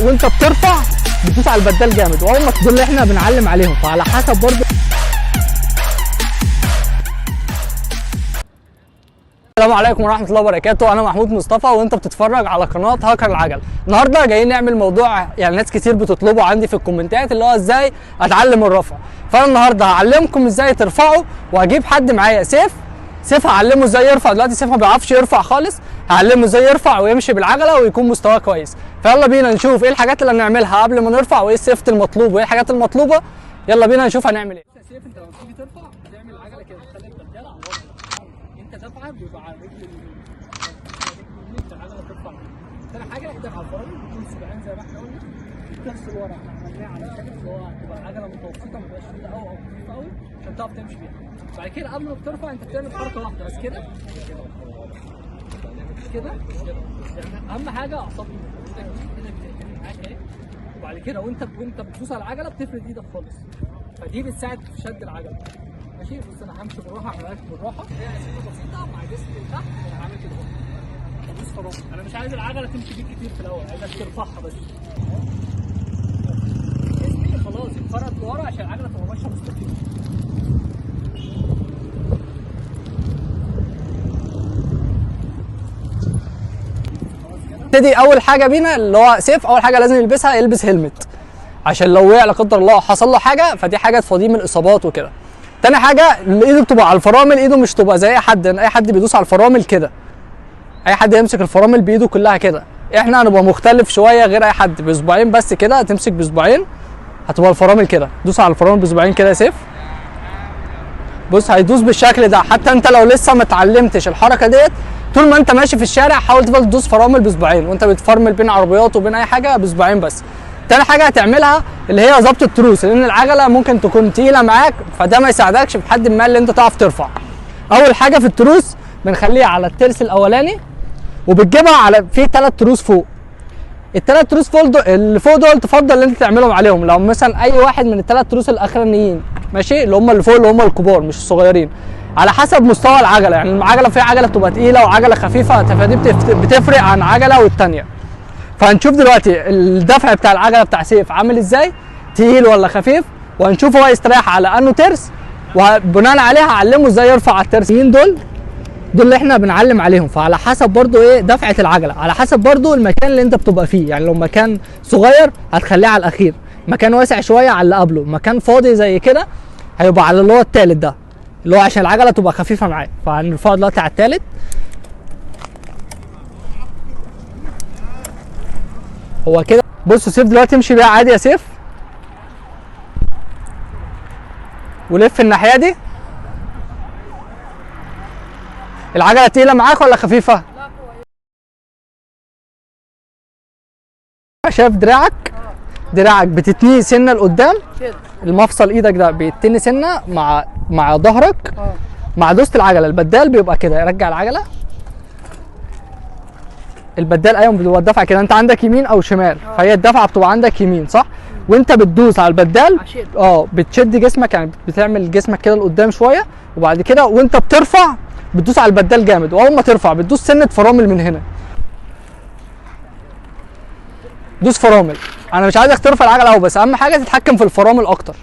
وانت بترفع بتدوس على البدال جامد، واول ما دول اللي احنا بنعلم عليهم، فعلى حسب برضه. السلام عليكم ورحمه الله وبركاته، انا محمود مصطفى وانت بتتفرج على قناه هاكر العجل. النهارده جايين نعمل موضوع يعني ناس كتير بتطلبه عندي في الكومنتات، اللي هو ازاي اتعلم الرفع. فانا النهارده هعلمكم ازاي ترفعوا، وهجيب حد معايا سيف هعلمه ازاي يرفع. دلوقتي سيف ما بيعرفش يرفع خالص، هعلمه ازاي يرفع ويمشي بالعجله ويكون مستواه كويس. فيلا بينا نشوف ايه الحاجات اللي هنعملها قبل ما نرفع، وايه السيفت المطلوب، وايه الحاجات المطلوبه. يلا بينا نشوف هنعمل ايه. سيف انت لما تيجي ترفع بتعمل العجله كده، تخلي البدال على الوضع ده. انت تفعل بيبقى على الرجل اليمين، العجله ترفع. تاني حاجه ايدك على الفرامل بتكون سبعين زي ما احنا قلنا. الترس اللي ورا احنا عملناه على كده، اللي هو تبقى العجله متوسطه، ما تبقاش شديده قوي او خفيفه قوي عشان تعرف تمشي بيها. بعد كده قبل ما بترفع انت بتعمل حركه واحده بس كده كده. يعني اهم حاجه اعصاب ايدك بتتكلم معاك اهي. وبعد كده وانت بتدوس على العجله بتفرد ايدك خالص، فدي بتساعد في شد العجله. ماشي، بص انا همشي بالراحه، هعملها بالراحه. هي اسئله بسيطه مع جسمي لتحت. انا هعمل كده بدوس فرامل. انا مش عايز العجله تمشي بيك كتير في الاول، عايزك ترفعها بس. جسمي خلاص يتفرد لورا عشان العجله تبقى ماشيه مستقيمه. نبتدي اول حاجه بينا اللي هو سيف. اول حاجه لازم يلبس هيلمت، عشان لو وقع لا قدر الله حصل له حاجه، فدي حاجه تفاديه من الاصابات وكده. تاني حاجه اللي ايده بتبقى على الفرامل، ايده مش تبقى زي اي حد بيدوس على الفرامل كده. اي حد يمسك الفرامل بايده كلها كده. احنا هنبقى مختلف شويه غير اي حد، باسبوعين بس كده تمسك باسبوعين هتبقى الفرامل كده. دوس على الفرامل باسبوعين كده يا سيف. بص هيدوس بالشكل ده. حتى انت لو لسه ما اتعلمتش الحركه ديت، طول ما انت ماشي في الشارع حاول تفضل تدوس فرامل باسبوعين، وانت بتفرمل بين عربيات وبين اي حاجه باسبوعين بس. تاني حاجه هتعملها اللي هي ظبط التروس، لان العجله ممكن تكون تقيله معاك، فده ما يساعدكش في حد ما اللي انت تعرف ترفع. اول حاجه في التروس بنخليها على الترس الاولاني، وبتجيبها على في 3 تروس فوق. الثلاث تروس اللي فوق دول تفضل ان انت تعملهم عليهم. لو مثلا اي واحد من ال3 تروس الاخرانيين ماشي، اللي هم اللي فوق اللي هم الكبار مش الصغيرين، على حسب مستوى العجله. يعني العجله في عجله بتبقى تقيله وعجله خفيفه، فدي بتفرق عن عجله والثانيه. فهنشوف دلوقتي الدفع بتاع العجله بتاع سيف عامل ازاي، تقيل ولا خفيف، وهنشوف هو يستريح على انه ترس، وبناء عليها هعلمه ازاي يرفع على الترسين دول اللي احنا بنعلم عليهم. فعلى حسب برضو ايه دفعه العجله، على حسب برضو المكان اللي انت بتبقى فيه. يعني لو مكان صغير هتخليه على الاخير، مكان واسع شويه على اللي قبله، مكان فاضي زي كده هيبقى على اللي هو الثالث ده، اللي هو عشان العجله تبقى خفيفه معاه. فهنرفعه دلوقتي على الثالث. هو كده. بصوا سيف دلوقتي امشي بيها عادي يا سيف، ولف الناحيه دي. العجله تقيله معاك ولا خفيفه؟ لا كويس. شايف دراعك بتتني سنه لقدام كده، المفصل ايدك ده بيتني سنه مع ظهرك. مع دوسه العجله البدال بيبقى كده. يرجع العجله البدال ايوه بيبقى الدفعه كده، انت عندك يمين او شمال، فهي الدفعه بتبقى عندك يمين صح. وانت بتدوس على البدال بتشد جسمك، يعني بتعمل جسمك كده لقدام شويه، وبعد كده وانت بترفع بتدوس على البدال جامد، واول ما ترفع بتدوس سنه فرامل من هنا. دوس فرامل. انا مش عايزك ترفع العجله قوي، بس اهم حاجه تتحكم في الفرامل اكتر.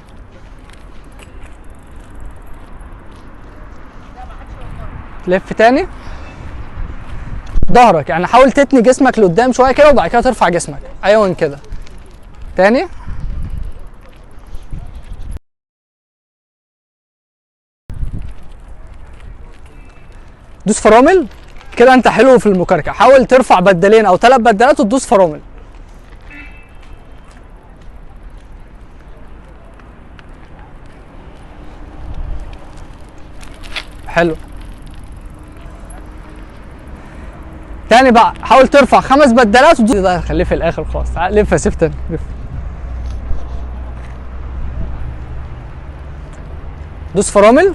لف تاني ظهرك، يعني حاول تتني جسمك لقدام شويه كده، وبعد كده ترفع جسمك. ايوه كده. تاني. دوس فرامل كده. انت حلو في المكركع. حاول ترفع بدالين او 3 بدالات وتدوس فرامل. حلو. تاني بقى حاول ترفع 5 بدالات وتدوس. ده خليه في الاخر خالص. تعال لف يا سيف تاني. لف. دوس فرامل.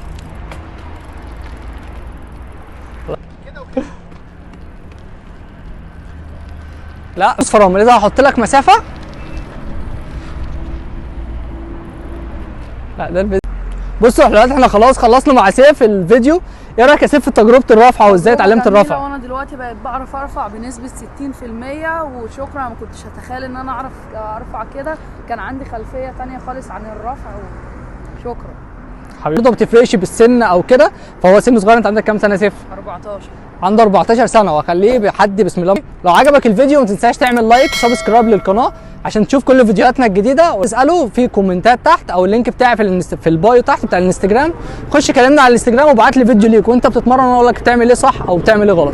لا دوس فرامل. اذا هحط لك مسافه. لا ده الفيديو. بصوا دلوقتي احنا خلاص خلصنا مع سيف الفيديو. ايه رايك يا سيف في تجربه الرفع وازاي اتعلمت الرفع؟ وانا دلوقتي بقيت بعرف ارفع بنسبه 60% وشكرا. ما كنتش هتخيل ان انا اعرف ارفع كده، كان عندي خلفيه تانية خالص عن الرفع وشكرا. حبيبي ما بتفرقش بالسن او كده، فهو سن صغير. انت عندك كام سنه يا سيف؟ 14. عنده 14 سنه، واخليه بحد بسم الله. لو عجبك الفيديو ما تنساش تعمل لايك وسبسكرايب للقناه عشان تشوف كل فيديوهاتنا الجديده، واساله في كومنتات تحت او اللينك بتاعي في البايو تحت بتاع الانستجرام. خش كلمنا على الانستجرام وابعت لي فيديو ليك وانت بتتمرن واقول لك تعمل ايه صح او بتعمل ايه غلط.